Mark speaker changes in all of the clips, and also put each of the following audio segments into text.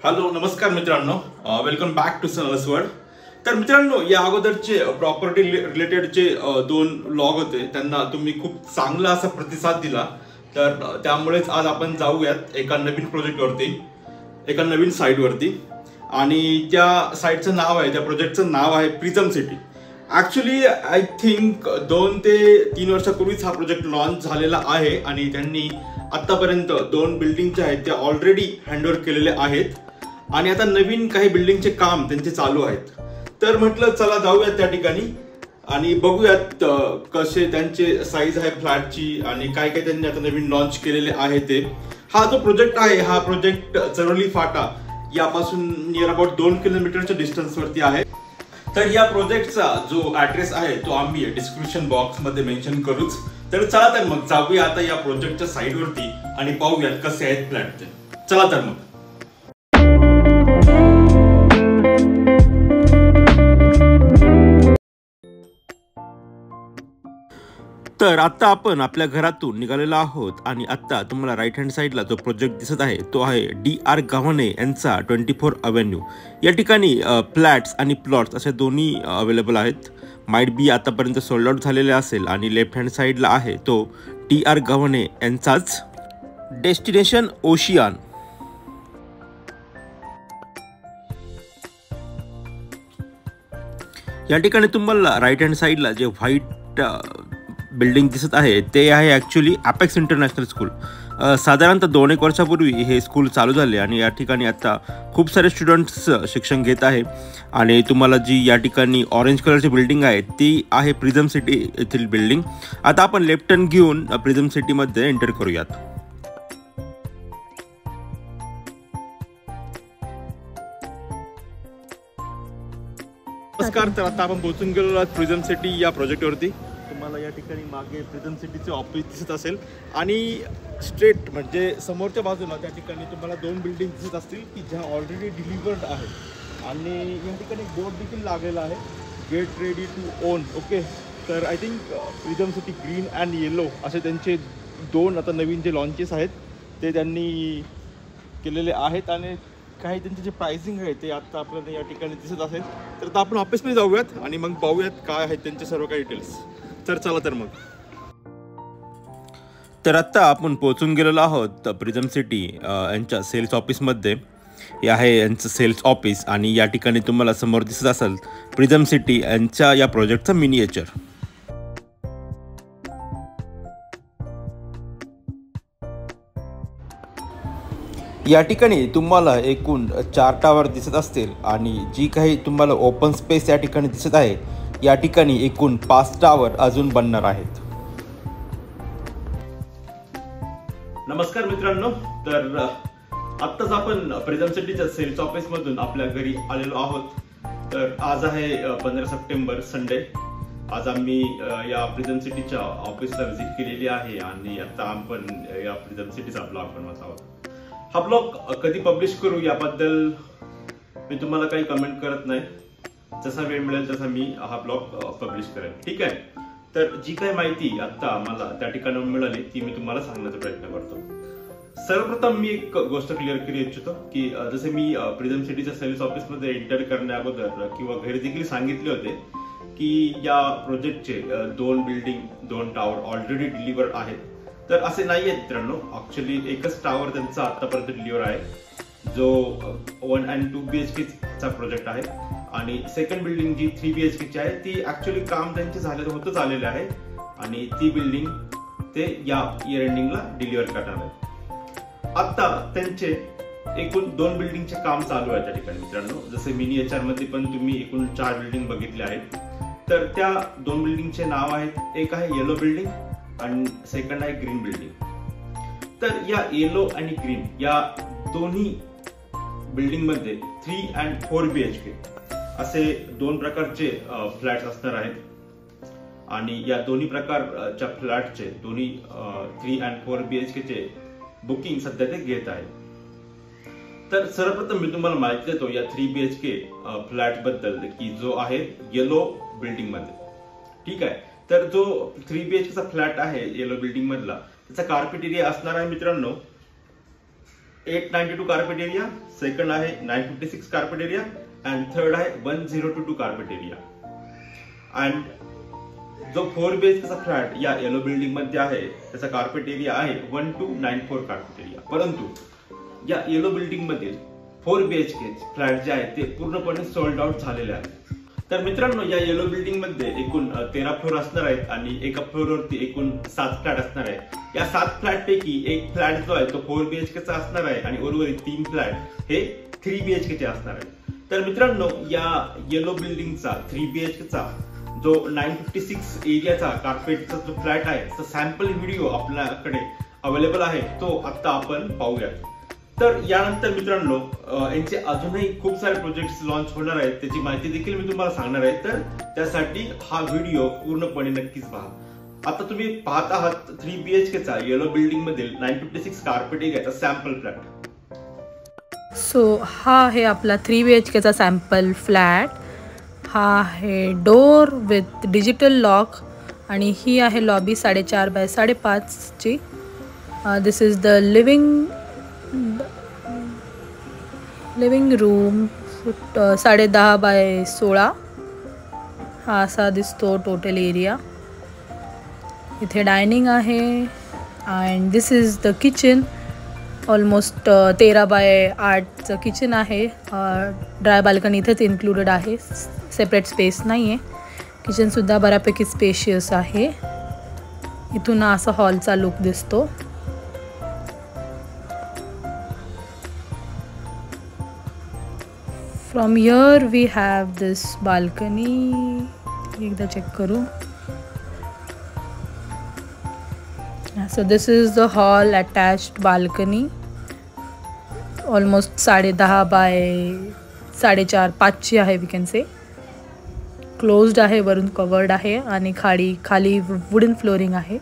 Speaker 1: Hello नमस्कार मित्रांनो, welcome back to सनलस world. तर मित्रांनो, या अगोदरचे प्रॉपर्टी रिलेटेडचे दोन व्लॉग होते, त्यांना तुम्ही खूप चांगला असा प्रतिसाद दिला। तर त्यामुळेच आज आपण जाऊयात एका नवीन प्रोजेक्टवरती, एका नवीन साईटवरती। आणि त्या साईटचं नाव आहे, त्या प्रोजेक्टचं नाव आहे prism city. Actually I think 2 ते 3 वर्षापूर्वीच हा प्रोजेक्ट लॉन्च झालेला आहे आणि त्यांनी आत्तापर्यंत 2 बिल्डिंग जे आहेत त्या ऑलरेडी हँडओव्हर केलेले आहेत आणि आता नवीन काही बिल्डिंगचे काम त्यांचे चालू आहेत। तर म्हटलं चला जाऊयात त्या ठिकाणी आणि बघूयात कसे त्यांचे साईज आहे फ्लॅटची आणि काय काय त्यांनी आता नवीन लॉन्च केलेले आहे ते। हा जो प्रोजेक्ट आहे, हा प्रोजेक्ट चरोली फाटा यापासून नियर अबाउट 2 किलोमीटरच्या डिस्टन्सवरती आहे। तर या प्रोजेक्टचा जो ॲड्रेस आहे तो आम्ही डिस्क्रिप्शन बॉक्समध्ये मेन्शन करूच। तर चला तर मग जाऊया आता या प्रोजेक्टच्या साईडवरती आणि पाहूयात कसे आहेत फ्लॅट ते। चला तर मग। तर आता आपण आपल्या घरातून निघालेलो आहोत आणि आता तुम्हाला राईट हँड साईडला जो प्रोजेक्ट दिसत आहे तो आहे DR गव्हाणे यांचा 24 अव्हेन्यू। या ठिकाणी फ्लॅट्स आणि प्लॉट्स असे दोन्ही अवेलेबल आहेत। माइट बी आतापर्यंत सोल्ड आउट झालेले असेल। आणि लेफ्ट हँड साईडला आहे तो DR गव्हाणे यांचाच डेस्टिनेशन ओशियन। या ठिकाणी तुम्हाला राईट हँड साईडला जे व्हाईट बिल्डिंग दिसत आहे ते आहे ॲक्च्युली अपेक्स इंटरनॅशनल स्कूल। साधारणतः 2-1 वर्षापूर्वी हे स्कूल चालू झाले आणि या ठिकाणी आता खूप सारे स्टुडंट्स शिक्षण घेत आहे। आणि तुम्हाला जी या ठिकाणी ऑरेंज कलरची बिल्डिंग आहे ती आहे प्रिझम सिटी येथील बिल्डिंग। आता आपण लेफ्ट टर्न घेऊन प्रिझम सिटीमध्ये एंटर करूयात। नमस्कार, तर आता आपण पोहोचून गेलो आहोत प्रिझम सिटी या प्रोजेक्टवरती। तुम्हाला या ठिकाणी मागे प्रिझम सिटीचे ऑफिस दिसत असेल आणि स्ट्रेट म्हणजे समोरच्या बाजूला त्या ठिकाणी तुम्हाला 2 बिल्डिंग दिसत असतील की ज्या ऑलरेडी डिलिव्हर्ड आहेत। आणि या ठिकाणी बोर्ड देखील लागलेला आहे, get ready to own. Okay, तर I think Prism City green and yellow असे त्यांचे 2 आता नवीन जे लॉन्चेस आहेत ते त्यांनी केलेले आहेत। आणि काही त्यांचे जे प्राइसिंग आहे ते आता आपल्याला या ठिकाणी दिसत असेल। तर आता आपण ऑफिसमध्ये जाऊयात आणि मग पाहूयात काय आहेत त्यांचे सर्व काही डिटेल्स। तर चला तर मग। तर आता आपण पोहोचून गेलेलो आहोत प्रिझम सिटी यांच्या सेल्स ऑफिसमध्ये। हे आहे यांचं सेल्स ऑफिस आणि या ठिकाणी तुम्हाला समोर दिसत असेल प्रिझम सिटी यांच्या या प्रोजेक्टचं मिनिएचर। या ठिकाणी तुम्हाला एकूण 4 टावर दिसत असतील आणि जी काही तुम्हाला ओपन स्पेस या ठिकाणी दिसत आहे, या ठिकाणी एकूण 5 टावर अजून बनणार आहेत। नमस्कार मित्रांनो, तर आत्ताच आपण प्रिझम सिटीच्या सेल्स ऑफिसमधून आपल्या घरी आलेलो आहोत। तर आज आहे 15 सप्टेंबर संडे। आज आम्ही या प्रिझम सिटीच्या ऑफिसला व्हिजिट केलेली आहे आणि आता आपण या प्रिझम सिटीचा ब्लॉग बनवत आहोत। हा ब्लॉग कधी पब्लिश करू याबद्दल मी तुम्हाला काही कमेंट करत नाही। जसा वेळ मिळेल तसा मी हा ब्लॉग पब्लिश करेन, ठीक आहे। तर जी काही माहिती आता मला त्या ठिकाणाहून मिळाली ती मी तुम्हाला सांगण्याचा प्रयत्न करतो। सर्वप्रथम मी एक गोष्ट क्लिअर करू इच्छितो की जसे मी प्रिझम सिटीच्या सेल्स ऑफिसमध्ये एंटर करण्या अगोदर किंवा घरी देखील सांगितले होते की या प्रोजेक्टचे 2 बिल्डिंग 2 टावर ऑलरेडी डिलिव्हर्ड आहेत। तर असे नाही आहे मित्रांनो, ॲक्च्युली एकच टावर त्यांचा आतापर्यंत डिलिव्हर आहे, जो 1 and 2 BHK चा प्रोजेक्ट आहे। आणि सेकंड बिल्डिंग जी 3 BHK ची आहे ती ॲक्च्युली काम त्यांचे झालेलं होतच आलेलं आहे आणि ती बिल्डिंग ते या इयर एंडिंगला डिलिव्हर करणार आहेत। आता त्यांचे एकूण 2 बिल्डिंगचे काम चालू आहे त्या ठिकाणी मित्रांनो। जसे मिनिएचर मध्ये पण तुम्ही एकूण 4 बिल्डिंग बघितले आहेत। तर त्या 2 बिल्डिंगचे नाव आहेत, एक आहे येलो बिल्डिंग आणि सेकंड आहे ग्रीन बिल्डिंग। तर या येलो आणि ग्रीन या दोन्ही बिल्डिंग मध्ये 3 and 4 BHK असे 2 प्रकारचे फ्लॅट्स असणार आहेत। आणि या दोन्ही प्रकारच्या फ्लॅटचे दोन्ही 3 and 4 BHK चे बुकिंग सध्या ते घेत आहेत। तर सर्वप्रथम मी तुम्हाला माहिती देतो या 3 BHK फ्लॅट बद्दल की जो आहे येलो बिल्डिंग मध्ये, ठीक आहे। तर जो 3 BHK चा फ्लॅट आहे येलो बिल्डिंग मधला, त्याचा कार्पेट एरिया असणार आहे मित्रांनो 892 कार्पेट एरिया, सेकंड आहे 956 कार्पेट एरिया अँड थर्ड आहे 1022 कार्पेट एरिया. अँड जो 4 BHK चा फ्लॅट या येलो बिल्डिंग मध्ये आहे त्याचा कार्पेट एरिया आहे 1294 कार्पेट एरिया. परंतु या येलो बिल्डिंग मधील 4 BHK फ्लॅट जे आहे ते पूर्णपणे सोल्ड आउट झालेले आहेत. तर मित्रांनो, या येलो बिल्डिंग मध्ये एकूण 13 फ्लोर असणार आहेत आणि एका फ्लोरवरती एकूण 7 फ्लॅट असणार आहेत. या 7 फ्लॅट पैकी एक फ्लॅट जो आहे तो 4 BHK चा असणार आहे आणि उर्वरित 3 फ्लॅट हे 3 BHK चे असणार आहेत. तर मित्रांनो, या येलो बिल्डिंगचा 3 BHK चा जो 956 एरियाचा कार्पेटचा जो फ्लॅट आहे तो सॅम्पल व्हिडिओ आपल्याकडे अवेलेबल आहे, तो आता आपण पाहूयात. तर यानंतर मित्रांनो, यांचे अजूनही खूप सारे प्रोजेक्ट्स लॉन्च होणार आहेत, त्याची माहिती देखील मी तुम्हाला सांगणार आहे. तर त्यासाठी हा व्हिडिओ पूर्णपणे नक्कीच पहा. आता तुम्ही पाहत आहात 3 BHK चा येलो बिल्डिंग मधील 956 कार्पेट एरियाचा सॅम्पल फ्लॅट.
Speaker 2: सो हा आहे आपला 3 BHK चा सॅम्पल फ्लॅट. हा आहे डोर विथ डिजिटल लॉक आणि ही आहे लॉबी 4.5 बाय 5.5 ची. This is the living room 10.5 by 16. हा असा दिसतो टोटल एरिया. इथे डायनिंग आहे and this is the kitchen. Almost 13 by 8चं किचन आहे. ड्राय बाल्कनी इथेच इन्क्लुडेड आहे, सेपरेट स्पेस नाही आहे. किचनसुद्धा बऱ्यापैकी स्पेशियस आहे. इथून असा हॉलचा लुक दिसतो. From here we have this balcony. एकदा चेक करू. So this is the hall attached balcony. Almost 10.5 by 4.5 ची आहे, we can say. Closed आहे, वरून covered आहे आणि खाली wooden flooring आहे.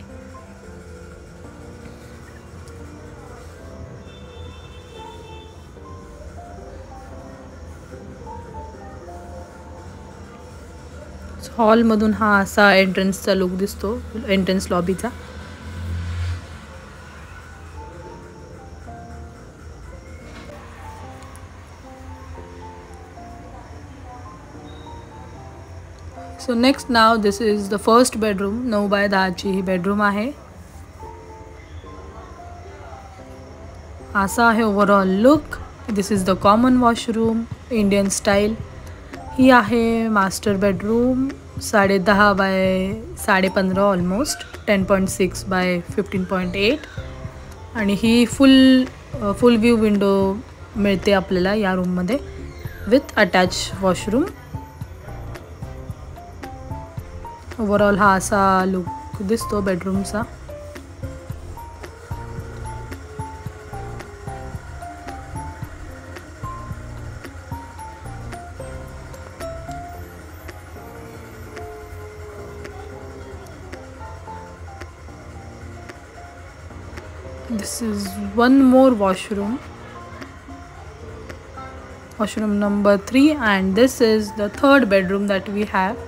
Speaker 2: हॉल मधून हा असा एंट्रन्सचा लुक दिसतो, एंट्रन्स लॉबीचा. सो नेक्स्ट नाव this is the first bedroom. 9 by 10 ची ही बेडरूम आहे. असा आहे overall look. This is the common washroom Indian style. ही आहे master bedroom 10.5 by 15.5 almost 10.6 by 15.8 आणि ही फुल व्ह्यू विंडो मिळते आपल्याला या रूममध्ये विथ अटॅच वॉशरूम. ओव्हरऑल हा असा लुक दिसतो बेडरूमचा. This is one more washroom number 3 and this is the third bedroom that we have.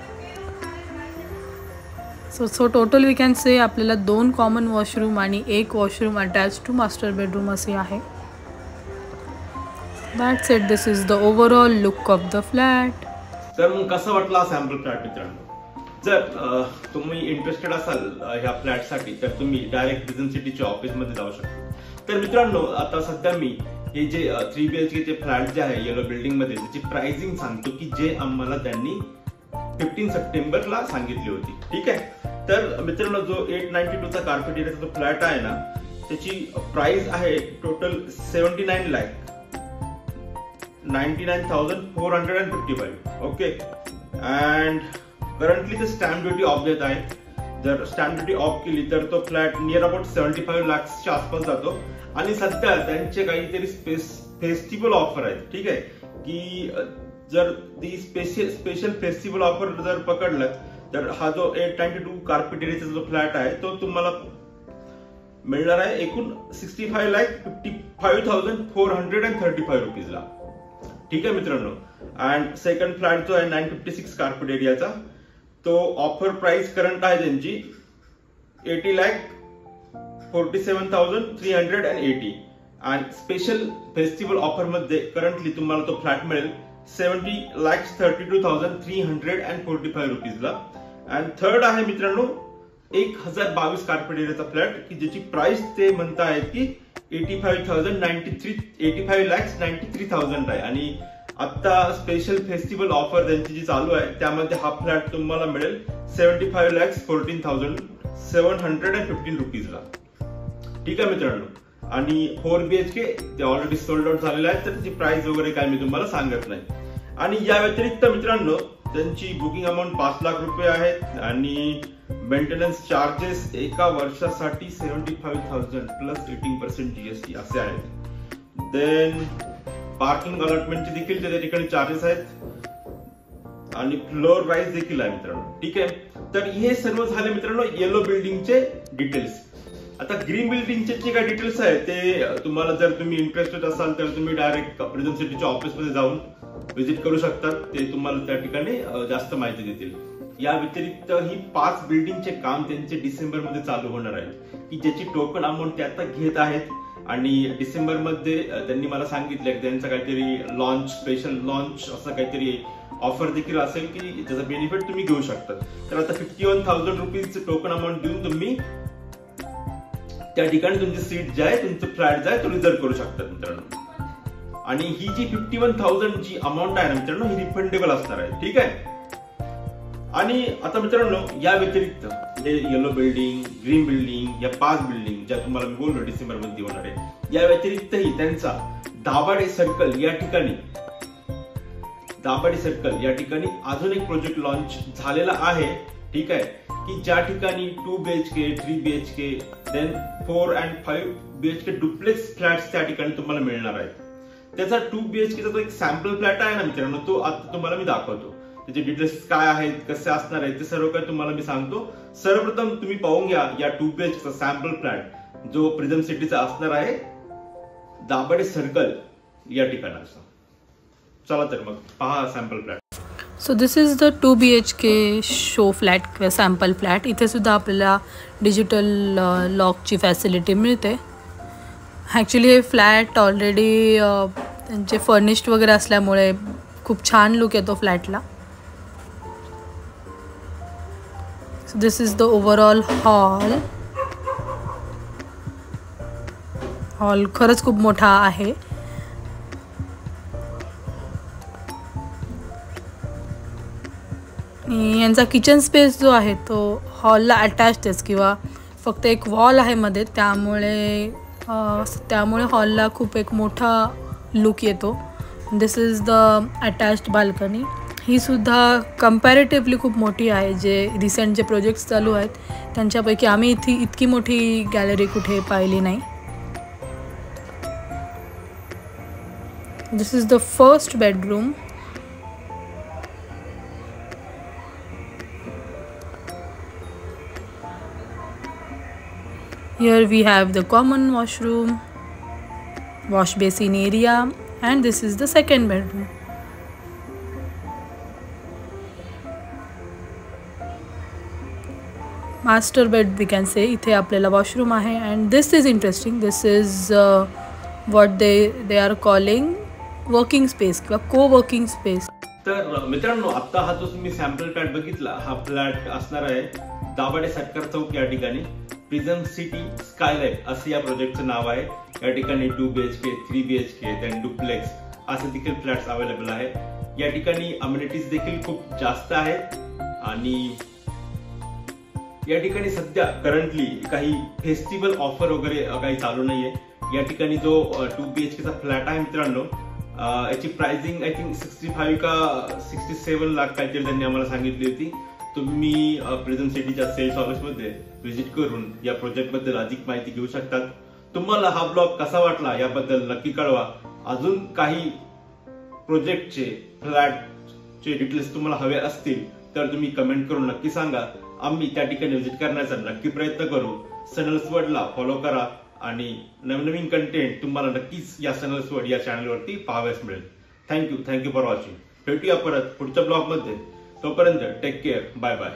Speaker 2: So total we can say आपल्याला 2 common washroom आणि 1 washroom attach to master bedroom असे आहे. That's it. This is the overall look of the flat.
Speaker 1: तर मग कसा वाटला sample flat मित्रांनो? जर तुम्ही इंटरेस्टेड असाल ह्या फ्लॅटसाठी तर तुम्ही डायरेक्ट प्रिझम सिटीच्या ऑफिसमध्ये जाऊ शकता. तर मित्रांनो, आता सध्या मी हे जे 3 BHK चे फ्लॅट जे आहे येलो बिल्डिंग मध्ये त्याची प्राइसिंग सांगतो की जे आम्हाला त्यांनी 15 सप्टेंबरला सांगितली होती. ठीक आहे. तर मित्रांनो, जो 892 चा कार्पेट एरियाचा जो फ्लॅट आहे ना त्याची प्राइस आहे टोटल 79,99,455. ओके. अँड करंटली ते स्टॅम्प ड्युटी ऑफ देत आहे. जर स्टॅम्प ड्युटी ऑफ केली तर तो फ्लॅट नियर अबाउट 75 लाखच्या आसपास जातो. आणि सध्या त्यांचे काहीतरी फेस्टिवल ऑफर आहेत. ठीक आहे, की जर ती स्पेशल फेस्टिवल ऑफर जर पकडलं तर हा जो 892 कार्पेट एरियाचा जो फ्लॅट आहे तो तुम्हाला मिळणार आहे एकूण 65,55,435 रुपीजला. ठीक आहे मित्रांनो. अँड सेकंड फ्लॅट जो आहे 956 कार्पेट एरियाचा तो ऑफर प्राइस करंट आहे त्यांची 80,47,380 आणि स्पेशल फेस्टिवल ऑफर मध्ये करंटली तुम्हाला तो फ्लॅट मिळेल 70,32,345 रुपीजला. आणि थर्ड आहे मित्रांनो 1022 स्क्वेअर एरियाचा फ्लॅट की ज्याची प्राइस ते म्हणतायत की 85,93,000 आहे. आणि आता स्पेशल फेस्टिवल ऑफर त्यांची जी चालू आहे त्यामध्ये हा फ्लॅट तुम्हाला मिळेल 75,14,715 रुपीजला. ठीक आहे मित्रांनो. आणि 4 BHK ते ऑलरेडी सोल्ड आउट झालेले आहेत, तर त्याची प्राइस वगैरे काय मी तुम्हाला सांगत नाही. आणि या व्यतिरिक्त मित्रांनो त्यांची बुकिंग अमाऊंट 5 लाख रुपये आहेत आणि मेंटेनन्स चार्जेस एका वर्षासाठी 75,000 प्लस 18% GST असे आहेत. देन पार्किंग अलॉटमेंटचे देखील त्या ठिकाणी चार्जेस आहेत आणि फ्लोर राईज देखील आहे मित्रांनो. ठीक आहे. तर हे सर्व झाले मित्रांनो येलो बिल्डिंगचे डिटेल्स. आता ग्रीन बिल्डिंगचे जे काही डिटेल्स आहेत ते तुम्हाला जर तुम्ही इंटरेस्टेड असाल तर तुम्ही डायरेक्ट प्रिझम सिटीच्या ऑफिसमध्ये जाऊन व्हिजिट करू शकतात. ते तुम्हाला त्या ठिकाणी जास्त माहिती देतील. या व्यतिरिक्त ही 5 बिल्डिंगचे काम त्यांचे डिसेंबर मध्ये चालू होणार आहे की ज्याची टोकन अमाऊंट ते आता घेत आहेत. आणि डिसेंबर मध्ये त्यांनी मला सांगितलं की त्यांचं काहीतरी लॉन्च स्पेशल लॉन्च असं काहीतरी ऑफर देखील असेल की ज्याचा बेनिफिट तुम्ही घेऊ शकता. तर आता 51,000 रुपीजचं टोकन अमाऊंट देऊन तुम्ही त्या ठिकाणी तुमची सीट जे आहे तुमचं फ्लॅट जे आहे तो रिझर्व करू शकता मित्रांनो. आणि ही जी 51,000 जी अमाऊंट आहे ना मित्रांनो ही रिफंडेबल असणार आहे. ठीक आहे. आणि आता मित्रांनो या व्यतिरिक्त हे येलो बिल्डिंग ग्रीन बिल्डिंग या 5 बिल्डिंग ज्या तुम्हाला मी बोललो डिसेंबर मध्ये होणार आहे या व्यतिरिक्तही त्यांचा दाभाडे सर्कल या ठिकाणी अजून एक प्रोजेक्ट लॉन्च झालेला आहे. ठीक आहे. की ज्या ठिकाणी 2 BHK 3 BHK then 4 and 5 BHK duplex flats त्या ठिकाणी तुम्हाला मिळणार आहेत. त्याचा 2 BHK चा तो एक सॅम्पल फ्लॅट आहे ना मित्रांनो तो आता तुम्हाला मी दाखवतो. त्याचे डिटेल्स काय आहेत कसे असणार आहेत ते सर्व काही तुम्हाला मी सांगतो. सर्वप्रथम तुम्ही पाहून घ्या या 2 BHK चा सॅम्पल फ्लॅट जो प्रिझम सिटीचा असणार आहे दाभाडे सर्कल या ठिकाणाचा. चला तर मग पहा sample flat.
Speaker 2: So this is the 2 BHK show flat किंवा सॅम्पल फ्लॅट. इथे सुद्धा आपल्याला डिजिटल लॉकची फॅसिलिटी मिळते. ॲक्च्युली हे फ्लॅट ऑलरेडी त्यांचे फर्निश्ड वगैरे असल्यामुळे खूप छान लुक येतो फ्लॅटला. So this is the overall hall. Hall खरंच खूप मोठा आहे. यांचा किचन स्पेस जो आहे तो हॉलला अटॅचच किंवा फक्त एक वॉल आहे मध्ये त्यामुळे हॉलला खूप एक मोठा लुक येतो. दिस इज द अटॅच्ड बाल्कनी. ही सुद्धा कम्पॅरेटिव्हली खूप मोठी आहे. जे रिसेंट जे प्रोजेक्ट्स चालू आहेत त्यांच्यापैकी आम्ही इतकी मोठी गॅलरी कुठे पाहिली नाही. This is the first bedroom. Here we have the common washroom, wash basin area, and this is the second bedroom. Master bed we can say. इथे आपल्याला washroom आहे and this is interesting. This is what they are calling working space किंवा co-working space.
Speaker 1: तर मित्रांनो आता हा जो तुम्ही सॅम्पल फ्लॅट बघितला हा फ्लॅट असणार आहे दाभाडे सरकार चौक या ठिकाणी. प्रिझम सिटी स्कायलाइट असे या प्रोजेक्टचं नाव आहे. या ठिकाणी 2 BHK 3 BHK देन डुप्लेक्स असे देखील फ्लॅट्स अवेलेबल आहेत. या ठिकाणी अम्युनिटीज देखील खूप जास्त आहेत. आणि या ठिकाणी सध्या करंटली काही फेस्टिवल ऑफर वगैरे काही चालू नाहीये. या ठिकाणी जो 2 BHK चा फ्लॅट आहे मित्रांनो याची प्राइसिंग आय थिंक 65 का 67 लाख काहीतरी त्यांनी आम्हाला सांगितली होती. तुम्ही प्रिझम सिटीच्या सेल्स ऑफिसमध्ये व्हिजिट करून या प्रोजेक्ट बद्दल अधिक माहिती घेऊ शकतात. तुम्हाला हा ब्लॉग कसा वाटला याबद्दल नक्की कळवा. अजून काही प्रोजेक्टचे फ्लॅटचे डिटेल्स तुम्हाला हवे असतील तर तुम्ही कमेंट करून नक्की सांगा. आम्ही त्या ठिकाणी व्हिजिट करण्याचा नक्की प्रयत्न करू. सनल्सवर्डला फॉलो करा आणि नवनवीन कंटेंट तुम्हाला नक्कीच या सनल्सवर्ड या चॅनलवरती पाहाव्यास मिळेल. Thank you for watching. भेटूया परत पुढच्या ब्लॉग मध्ये. तोपर्यंत टेक केअर. Bye bye.